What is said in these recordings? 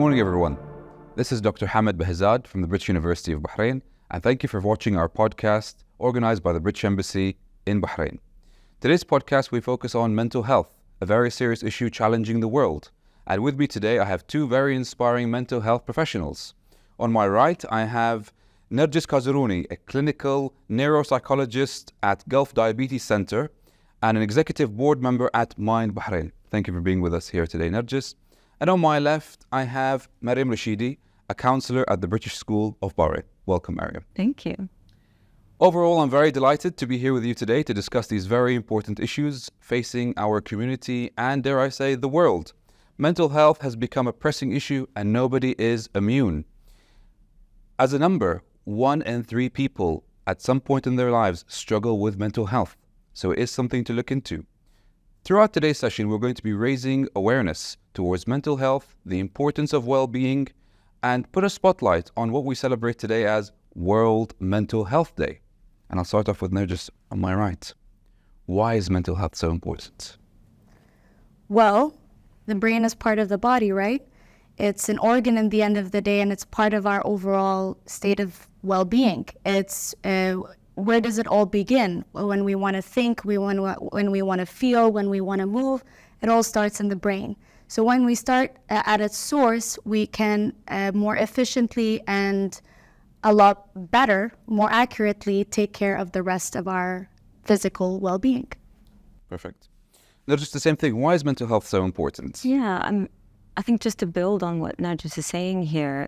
morning, everyone. This is Dr. Hamid Behzad from the British University of Bahrain, and thank you for watching our podcast organized by the British Embassy in Bahrain. Today's podcast, we focus on mental health, a very serious issue challenging the world. And with me today, I have two very inspiring mental health professionals. On my right, I have Narjis Kazaruni, a clinical neuropsychologist at Gulf Diabetes Center and an executive board member at Mind Bahrain. Thank you for being with us here today, Narjis. And on my left, I have Mariam Rashidi, a counselor at the British School of Bahrain. Welcome, Mariam. Thank you. Overall, I'm very delighted to be here with you today to discuss these very important issues facing our community and, dare I say, the world. Mental health has become a pressing issue and nobody is immune. As a number, 1 in 3 people at some point in their lives struggle with mental health. So it is something to look into. Throughout today's session, we're going to be raising awareness towards mental health, the importance of well-being, and put a spotlight on what we celebrate today as World Mental Health Day. And I'll start off with Narjis on my right. Why is mental health so important? Well, the brain is part of the body, right? It's an organ in the end of the day, and it's part of our overall state of well-being. It's where does it all begin? When we want to think, when we want to feel, when we want to move, it all starts in the brain. So when we start at its source, we can more efficiently and a lot better, more accurately take care of the rest of our physical well-being. Perfect. No, just the same thing. Why is mental health so important? Yeah, I think just to build on what Narjis is saying here,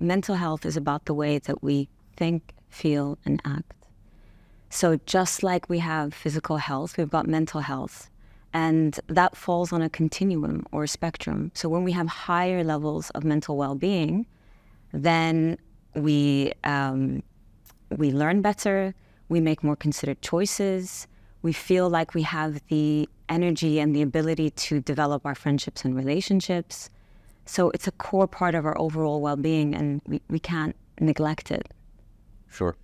mental health is about the way that we think, feel, and act. So just like we have physical health, we've got mental health. And that falls on a continuum or a spectrum. So when we have higher levels of mental well-being, then we learn better, we make more considered choices, we feel like we have the energy and the ability to develop our friendships and relationships. So it's a core part of our overall well-being, and we can't neglect it. Sure.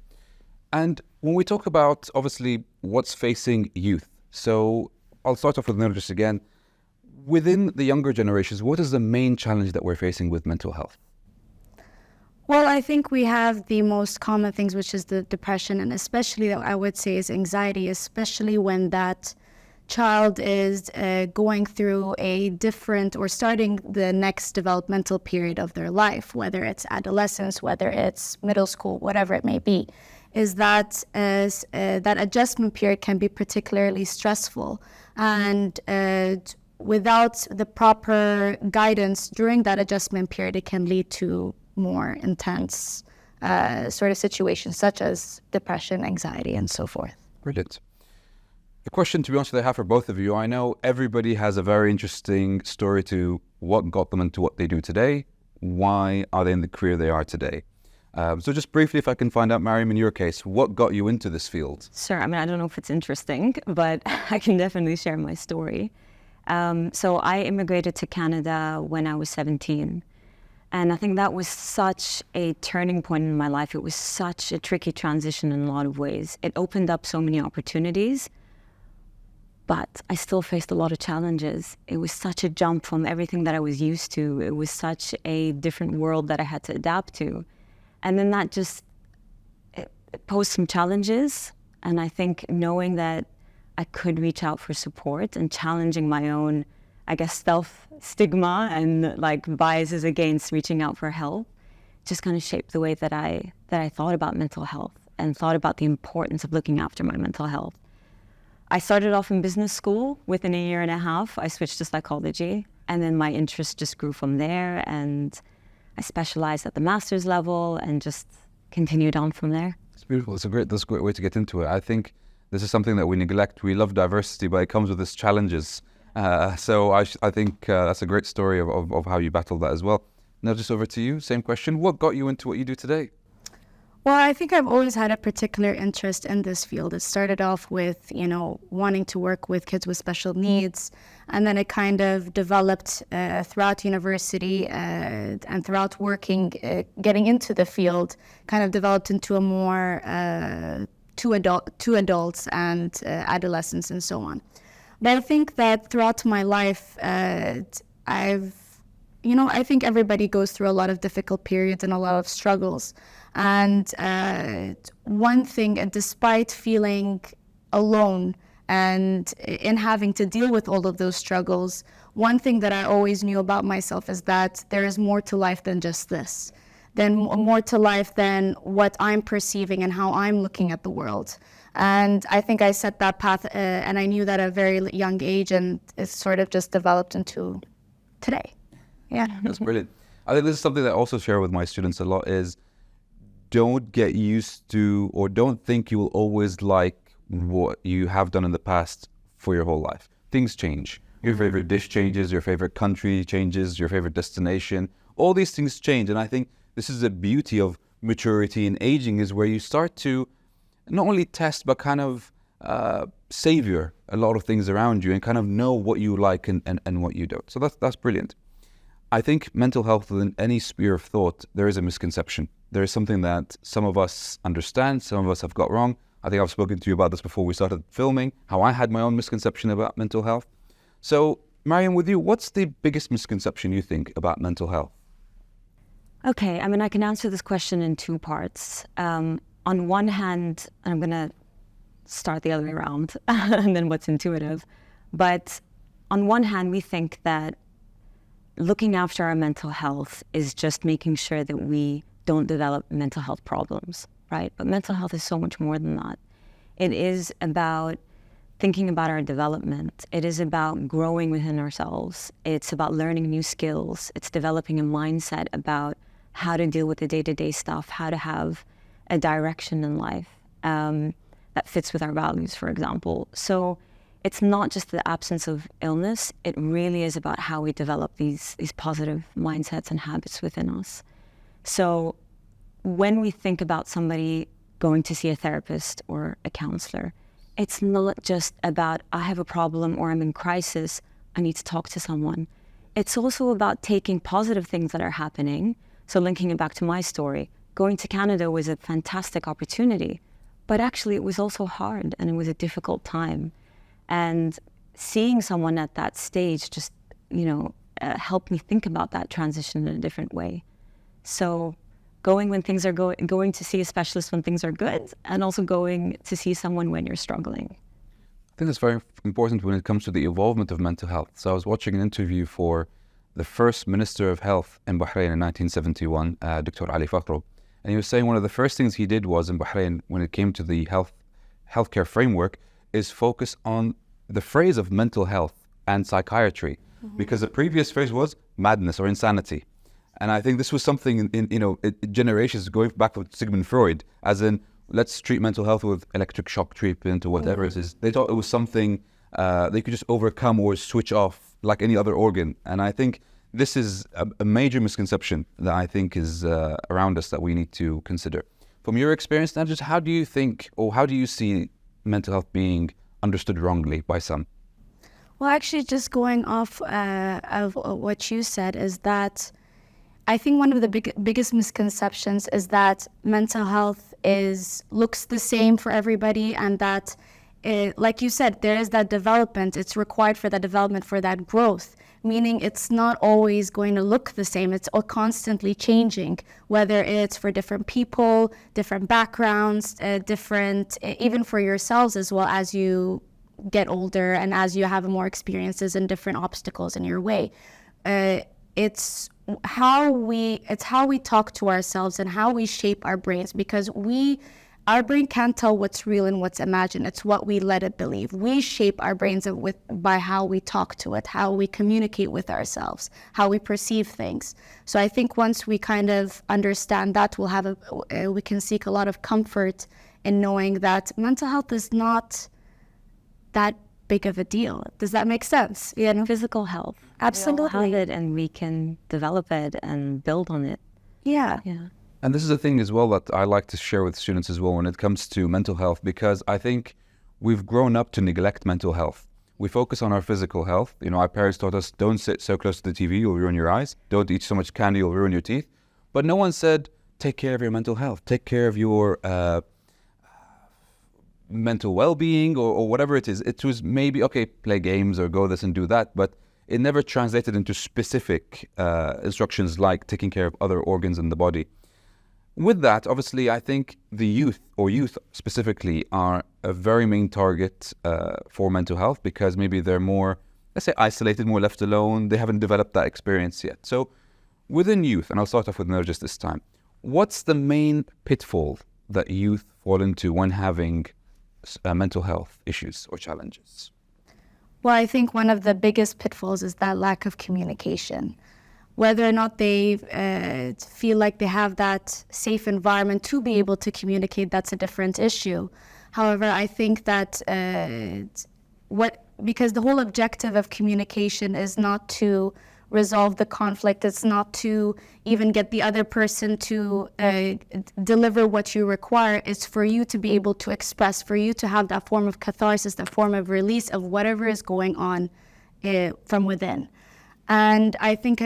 And when we talk about, obviously, what's facing youth, so I'll start off with Narjis again. Within the younger generations, what is the main challenge that we're facing with mental health? Well, I think we have the most common things, which is the depression, and especially I would say is anxiety, especially when that child is going through a different or starting the next developmental period of their life, whether it's adolescence, whether it's middle school, whatever it may be, is that that adjustment period can be particularly stressful. And without the proper guidance during that adjustment period, it can lead to more intense sort of situations such as depression, anxiety, and so forth. Brilliant. The question, to be honest, that I have for both of you, I know everybody has a very interesting story to what got them into what they do today. Why are they in the career they are today? So just briefly, if I can find out, Mariam, in your case, what got you into this field? Sure. I don't know if it's interesting, but I can definitely share my story. So I immigrated to Canada when I was 17. And I think that was such a turning point in my life. It was such a tricky transition in a lot of ways. It opened up so many opportunities, but I still faced a lot of challenges. It was such a jump from everything that I was used to. It was such a different world that I had to adapt to. And then that just it posed some challenges. And I think knowing that I could reach out for support and challenging my own, self-stigma and biases against reaching out for help just kind of shaped the way that I thought about mental health and thought about the importance of looking after my mental health. I started off in business school. Within a year and a half, I switched to psychology. And then my interest just grew from there. And I specialized at the master's level and just continued on from there. It's beautiful. That's a great way to get into it. I think this is something that we neglect. We love diversity, but it comes with its challenges. So I think that's a great story of how you battled that as well. Now, just over to you. Same question. What got you into what you do today? Well, I think I've always had a particular interest in this field. It started off with, wanting to work with kids with special needs, and then it kind of developed throughout university and throughout working, getting into the field, kind of developed into a more to adults and adolescents and so on. But I think that throughout my life, I've I think everybody goes through a lot of difficult periods and a lot of struggles. And one thing, despite feeling alone and in having to deal with all of those struggles, one thing that I always knew about myself is that there is more to life than just this, then more to life than what I'm perceiving and how I'm looking at the world. And I think I set that path, and I knew that at a very young age, and it's sort of just developed into today. Yeah. That's brilliant. I think this is something that I also share with my students a lot is don't get used to, or don't think you will always like what you have done in the past for your whole life. Things change. Your favorite dish changes, your favorite country changes, your favorite destination. All these things change. And I think this is the beauty of maturity and aging, is where you start to not only test, but kind of savor a lot of things around you and kind of know what you like and what you don't. So that's brilliant. I think mental health, within any sphere of thought, there is a misconception. There is something that some of us understand, some of us have got wrong. I think I've spoken to you about this before we started filming, how I had my own misconception about mental health. So, Mariam, with you, what's the biggest misconception you think about mental health? Okay, I mean, I can answer this question in two parts. On one hand, I'm going to start the other way around and then what's intuitive. But on one hand, we think that looking after our mental health is just making sure that we don't develop mental health problems, right? But mental health is so much more than that. It is about thinking about our development. It is about growing within ourselves. It's about learning new skills. It's developing a mindset about how to deal with the day-to-day stuff, how to have a direction in life that fits with our values, for example. So it's not just the absence of illness. It really is about how we develop these positive mindsets and habits within us. So when we think about somebody going to see a therapist or a counselor, it's not just about, I have a problem or I'm in crisis, I need to talk to someone. It's also about taking positive things that are happening. So linking it back to my story, going to Canada was a fantastic opportunity, but actually it was also hard and it was a difficult time. And seeing someone at that stage just, helped me think about that transition in a different way. So going when things are going to see a specialist when things are good, and also going to see someone when you're struggling. I think that's very important when it comes to the involvement of mental health. So I was watching an interview for the first Minister of Health in Bahrain in 1971, Dr. Ali Fakro. And he was saying one of the first things he did was in Bahrain, when it came to the healthcare framework, is focus on the phrase of mental health and psychiatry, because the previous phrase was madness or insanity. And I think this was something in generations going back with Sigmund Freud, as in, let's treat mental health with electric shock treatment or whatever it is. They thought it was something they could just overcome or switch off like any other organ. And I think this is a major misconception that I think is around us that we need to consider. From your experience now, just how do you think, or how do you see mental health being understood wrongly by some? Well, actually, just going off of what you said is that I think one of the biggest misconceptions is that mental health looks the same for everybody, and that, like you said, there is that development. It's required for that development, for that growth, meaning it's not always going to look the same. It's all constantly changing, whether it's for different people, different backgrounds, different, even for yourselves as well, as you get older and as you have more experiences and different obstacles in your way. It's how we talk to ourselves and how we shape our brains, because our brain can't tell what's real and what's imagined. It's what we let it believe. We shape our brains by how we talk to it, how we communicate with ourselves, how we perceive things. So I think once we kind of understand that, we can seek a lot of comfort in knowing that mental health is not that big of a deal. Does that make sense? Physical health. Absolutely. We all have it and we can develop it and build on it. Yeah. And this is a thing as well that I like to share with students as well when it comes to mental health, because I think we've grown up to neglect mental health. We focus on our physical health. Our parents taught us, don't sit so close to the TV, you'll ruin your eyes. Don't eat so much candy, you'll ruin your teeth. But no one said, take care of your mental health. Take care of your mental well-being or whatever it is. It was maybe, okay, play games or go this and do that. But it never translated into specific instructions like taking care of other organs in the body. With that, obviously, I think the youth, or youth specifically, are a very main target for mental health, because maybe they're more, let's say, isolated, more left alone. They haven't developed that experience yet. So within youth, and I'll start off with Nerjis this time, what's the main pitfall that youth fall into when having mental health issues or challenges? Well, I think one of the biggest pitfalls is that lack of communication. Whether or not they feel like they have that safe environment to be able to communicate, that's a different issue. However, I think that because the whole objective of communication is not to resolve the conflict, it's not to even get the other person to deliver what you require, it's for you to be able to express, for you to have that form of catharsis, that form of release of whatever is going on from within. And I think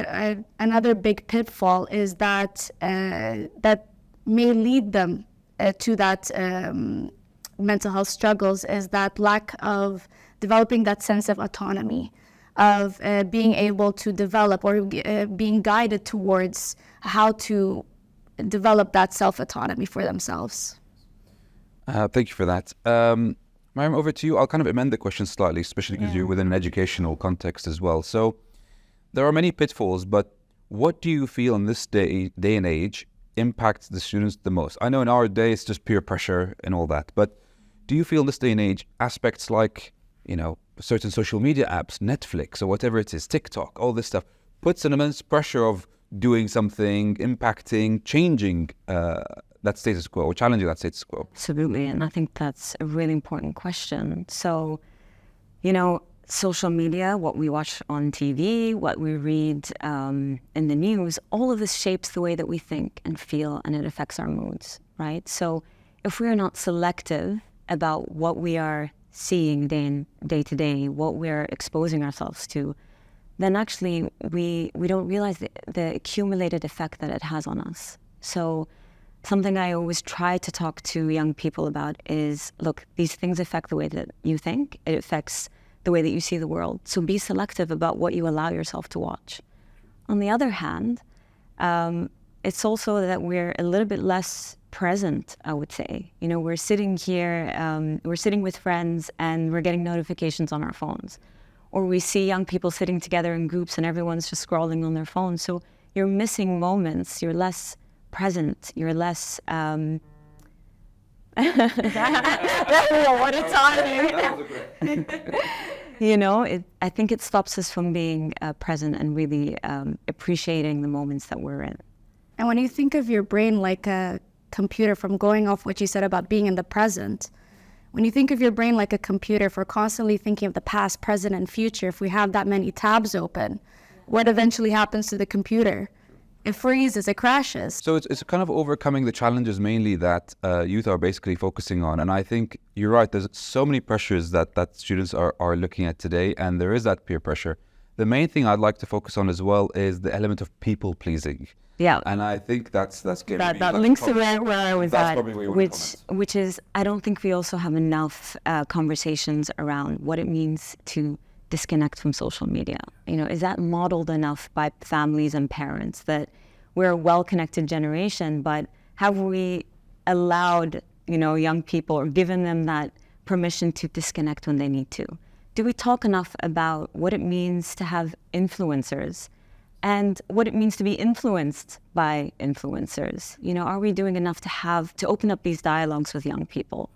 another big pitfall is that that may lead them to that mental health struggles, is that lack of developing that sense of autonomy, of being able to develop or being guided towards how to develop that self-autonomy for themselves. Thank you for that. Mariam, over to you. I'll kind of amend the question slightly, especially because you're within an educational context as well. So there are many pitfalls, but what do you feel in this day and age impacts the students the most? I know in our day it's just peer pressure and all that, but do you feel in this day and age aspects like, certain social media apps, Netflix or whatever it is, TikTok, all this stuff, puts an immense pressure of doing something, impacting, changing that status quo or challenging that status quo? Absolutely, and I think that's a really important question. So, social media, what we watch on TV, what we read in the news, all of this shapes the way that we think and feel, and it affects our moods, right? So if we are not selective about what we are seeing day to day, what we're exposing ourselves to, then actually we don't realize the accumulated effect that it has on us. So something I always try to talk to young people about is, look, these things affect the way that you think. It affects the way that you see the world. So be selective about what you allow yourself to watch. On the other hand, it's also that we're a little bit less present, I would say. We're sitting here, we're sitting with friends and we're getting notifications on our phones. Or we see young people sitting together in groups and everyone's just scrolling on their phones. So you're missing moments, you're less present, you're less... what a timing! I think it stops us from being present and really appreciating the moments that we're in. And when you think of your brain like a computer, from going off what you said about being in the present, when you think of your brain like a computer, if we're constantly thinking of the past, present, and future, if we have that many tabs open, what eventually happens to the computer? It freezes, it crashes. So it's kind of overcoming the challenges mainly that youth are basically focusing on. And I think you're right, there's so many pressures that students are looking at today, and there is that peer pressure. The main thing I'd like to focus on as well is the element of people pleasing. Yeah. And I think that's that links to where I was at, which is, I don't think we also have enough conversations around what it means to disconnect from social media. Is that modeled enough by families and parents that we're a well-connected generation, but have we allowed, young people or given them that permission to disconnect when they need to? Do we talk enough about what it means to have influencers and what it means to be influenced by influencers? Are we doing enough to open up these dialogues with young people?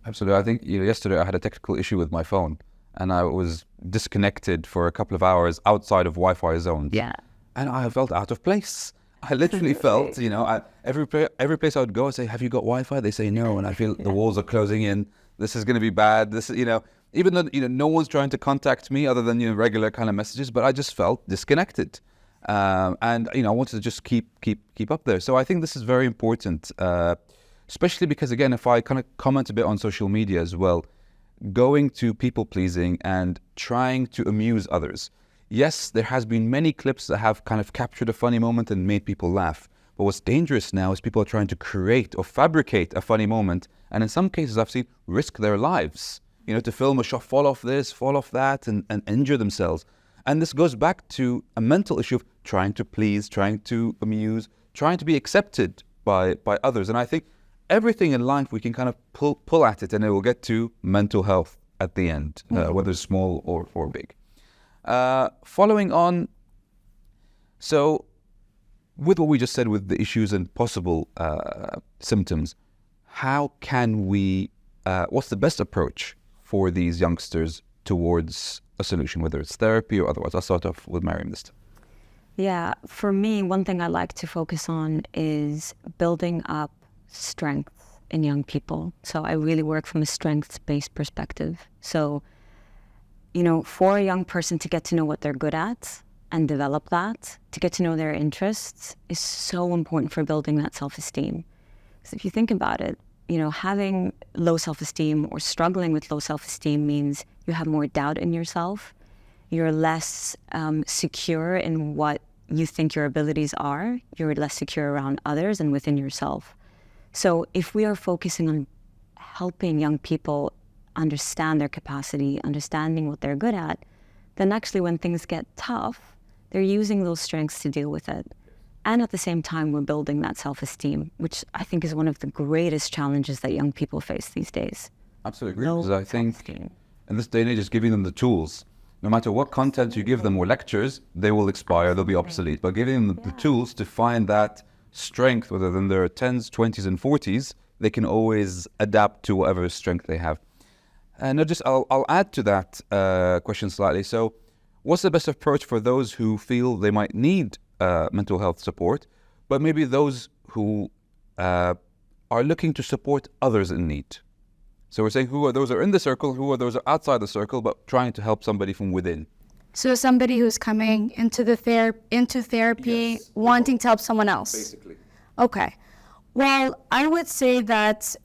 Absolutely. I think yesterday I had a technical issue with my phone, and I was disconnected for a couple of hours outside of Wi-Fi zones. Yeah. And I felt out of place. I literally felt, every place I would go, I'd say, have you got Wi-Fi? They say no, and I feel the walls are closing in. This is going to be bad. This is, even though, no one's trying to contact me other than, regular kind of messages, but I just felt disconnected. And, I wanted to just keep up there. So I think this is very important, especially because, again, if I kind of comment a bit on social media as well, going to people pleasing and trying to amuse others. Yes, there has been many clips that have kind of captured a funny moment and made people laugh. But what's dangerous now is people are trying to create or fabricate a funny moment. And in some cases, I've seen risk their lives, to film a shot, fall off this, fall off that, and injure themselves. And this goes back to a mental issue of trying to please, trying to amuse, trying to be accepted by others. And I think everything in life we can kind of pull at it, and it will get to mental health at the end, whether it's small or big. Following on, so with what we just said with the issues and possible symptoms, how can we, what's the best approach for these youngsters towards a solution, whether it's therapy or otherwise? I'll start off with Mariam this time. Yeah, for me, one thing I like to focus on is building up strength in young people. So I really work from a strengths-based perspective. So, you know, for a young person to get to know what they're good at and develop that, to get to know their interests is so important for building that self-esteem. Because if you think about it, you know, having low self-esteem or struggling with low self-esteem means you have more doubt in yourself. You're less secure in what you think your abilities are. You're less secure around others and within yourself. So if we are focusing on helping young people understand their capacity, understanding what they're good at, then actually when things get tough, they're using those strengths to deal with it. And at the same time, we're building that self-esteem, which I think is one of the greatest challenges that young people face these days. Absolutely agree, because I think in this day and age, just giving them the tools, no matter what content you give them or lectures, they will expire, they'll be obsolete. But giving them the tools to find that strength, whether in their 10s, 20s, and 40s, they can always adapt to whatever strength they have. And I'll add to that question slightly. So what's the best approach for those who feel they might need mental health support, but maybe those who are looking to support others in need? So we're saying who are those who are in the circle, who are those who are outside the circle, but trying to help somebody from within. So somebody who's coming into therapy, Yes. wanting to help someone else. Basically. Okay. Well, I would say that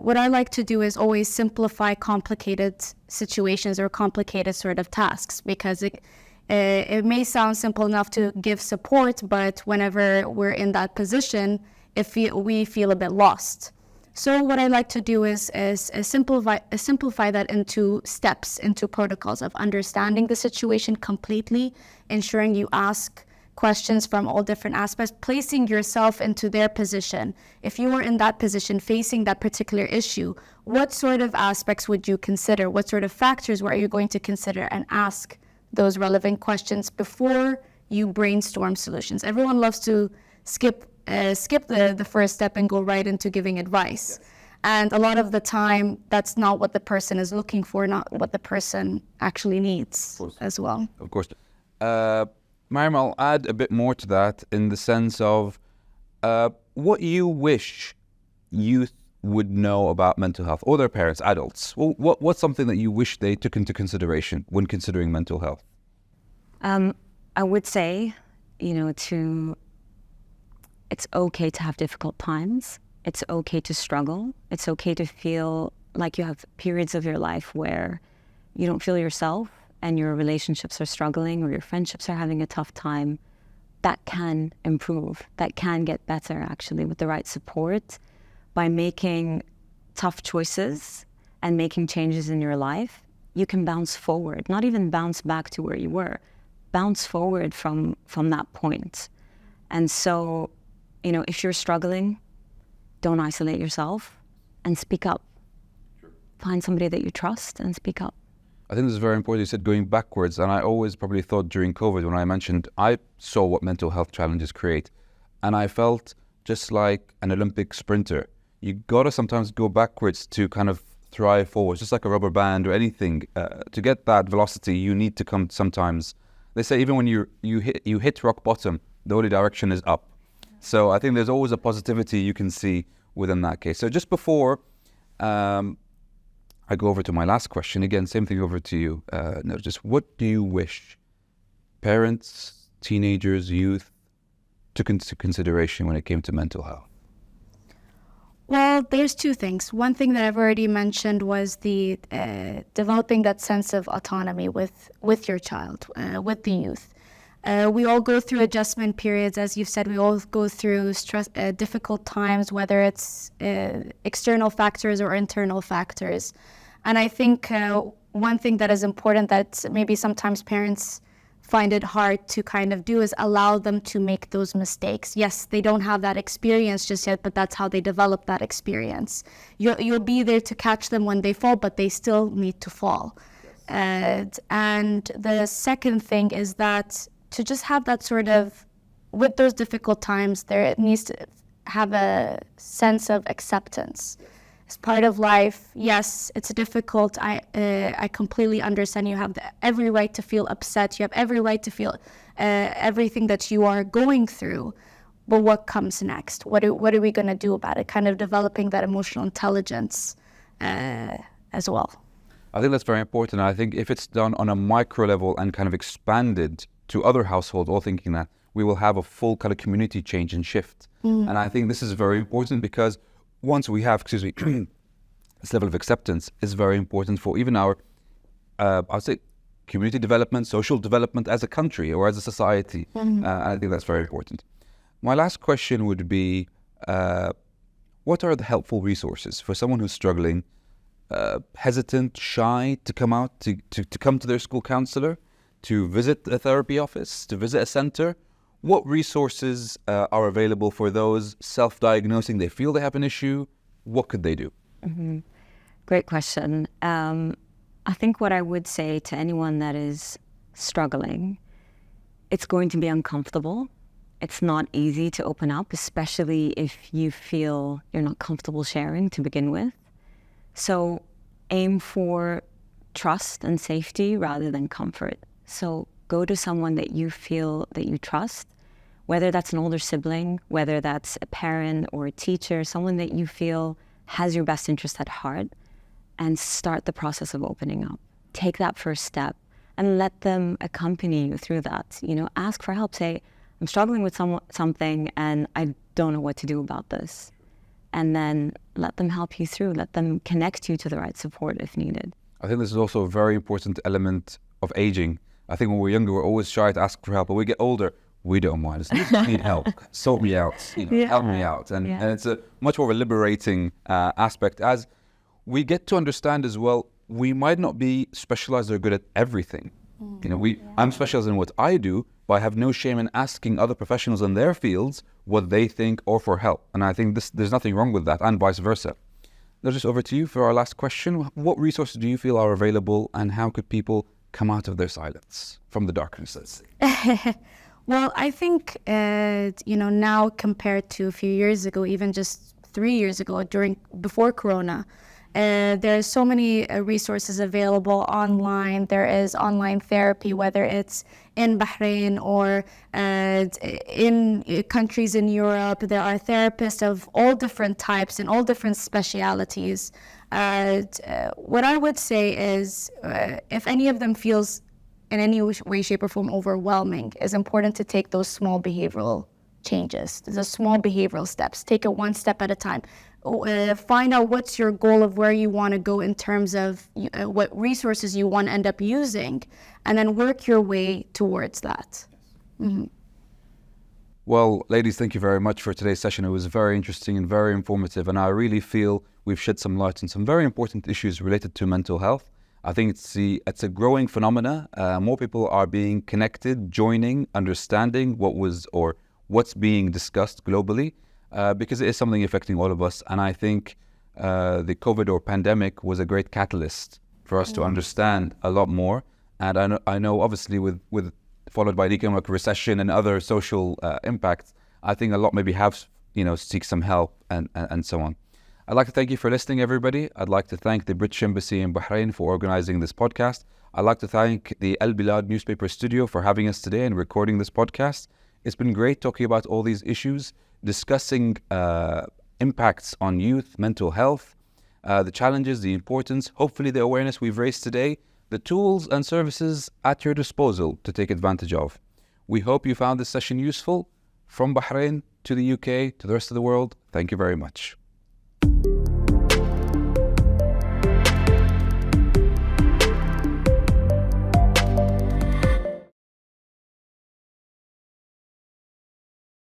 what I like to do is always simplify complicated situations or complicated sort of tasks, because it may sound simple enough to give support, but whenever we're in that position, we feel a bit lost. So what I like to do is simplify that into steps, into protocols of understanding the situation completely, ensuring you ask questions from all different aspects, placing yourself into their position. If you were in that position facing that particular issue, what sort of aspects would you consider? What sort of factors were you going to consider, and ask those relevant questions before you brainstorm solutions. Everyone loves to skip the first step and go right into giving advice. Yes. And a lot of the time, that's not what the person is looking for, not what the person actually needs as well. Of course. Mariam, I'll add a bit more to that in the sense of what you wish youth would know about mental health, or their parents, adults. Well, what's something that you wish they took into consideration when considering mental health? I would say, it's okay to have difficult times. It's okay to struggle. It's okay to feel like you have periods of your life where you don't feel yourself and your relationships are struggling or your friendships are having a tough time. That can improve. That can get better, actually, with the right support. By making tough choices and making changes in your life, you can bounce forward, not even bounce back to where you were, bounce forward from that point. And so, if you're struggling, don't isolate yourself and speak up. Sure. Find somebody that you trust and speak up. I think this is very important. You said going backwards, and I always probably thought during COVID when I mentioned I saw what mental health challenges create, and I felt just like an Olympic sprinter. You gotta sometimes go backwards to kind of thrive forwards, just like a rubber band or anything. To get that velocity, you need to come sometimes. They say even when you hit rock bottom, the only direction is up. So I think there's always a positivity you can see within that case. So just before I go over to my last question, again, same thing over to you. Just what do you wish parents, teenagers, youth took into consideration when it came to mental health? Well, there's two things. One thing that I've already mentioned was the developing that sense of autonomy with your child, with the youth. We all go through adjustment periods, as you've said. We all go through difficult times, whether it's external factors or internal factors. And I think one thing that is important that maybe sometimes parents find it hard to kind of do is allow them to make those mistakes. Yes, they don't have that experience just yet, but that's how they develop that experience. You'll be there to catch them when they fall, but they still need to fall. And the second thing is that to just have that sort of, with those difficult times, there needs to have a sense of acceptance. It's part of life. Yes, it's difficult. I completely understand. You have every right to feel upset. You have every right to feel everything that you are going through. But what comes next? What are we going to do about it? Kind of developing that emotional intelligence as well. I think that's very important. I think if it's done on a micro level and kind of expanded to other households, all thinking that we will have a full kind of community change and shift. And I think this is very important because once we have, this level of acceptance is very important for even our, I would say, community development, social development as a country or as a society. And I think that's very important. My last question would be, what are the helpful resources for someone who's struggling, hesitant, shy to come out, to come to their school counselor, to visit a therapy office, to visit a center? What resources are available for those self-diagnosing? They feel they have an issue. What could they do? Great question. I think what I would say to anyone that is struggling, it's going to be uncomfortable. It's not easy to open up, especially if you feel you're not comfortable sharing to begin with. So aim for trust and safety rather than comfort. So go to someone that you feel that you trust, whether that's an older sibling, whether that's a parent or a teacher, someone that you feel has your best interest at heart, and start the process of opening up. Take that first step and let them accompany you through that. You know, ask for help. Say, I'm struggling with something and I don't know what to do about this. And then let them help you through. Let them connect you to the right support if needed. I think this is also a very important element of aging. I think when we're younger, we're always shy to ask for help. But we get older, we don't mind. I need help. Sort me out. Help me out. And it's a much more of a liberating aspect as we get to understand as well, we might not be specialized or good at everything. You know, I'm specialized in what I do, but I have no shame in asking other professionals in their fields what they think or for help. And I think there's nothing wrong with that, and vice versa. Now, just over to you for our last question. What resources do you feel are available, and how could people come out of their silence from the darkness, let's say? Well, I think, now compared to a few years ago, even just 3 years ago, before Corona, there are so many resources available online. There is online therapy, whether it's in Bahrain or in countries in Europe. There are therapists of all different types and all different specialities. What I would say is, if any of them feels in any way, shape, or form overwhelming, it's important to take those small behavioral changes, the small behavioral steps. Take it one step at a time. Find out what's your goal of where you want to go in terms of what resources you want to end up using, and then work your way towards that. Well, ladies, thank you very much for today's session. It was very interesting and very informative, and I really feel we've shed some light on some very important issues related to mental health. I think it's a growing phenomena. More people are being connected, joining, understanding what's being discussed globally. Because it is something affecting all of us. And I think the COVID or pandemic was a great catalyst for us to understand a lot more. And I know obviously with followed by the economic recession and other social impacts, I think a lot maybe have, seek some help and so on. I'd like to thank you for listening, everybody. I'd like to thank the British Embassy in Bahrain for organizing this podcast. I'd like to thank the Al Bilad newspaper studio for having us today and recording this podcast. It's been great talking about all these issues, discussing impacts on youth, mental health, the challenges, the importance, hopefully the awareness we've raised today, the tools and services at your disposal to take advantage of. We hope you found this session useful. From Bahrain to the UK to the rest of the world, thank you very much.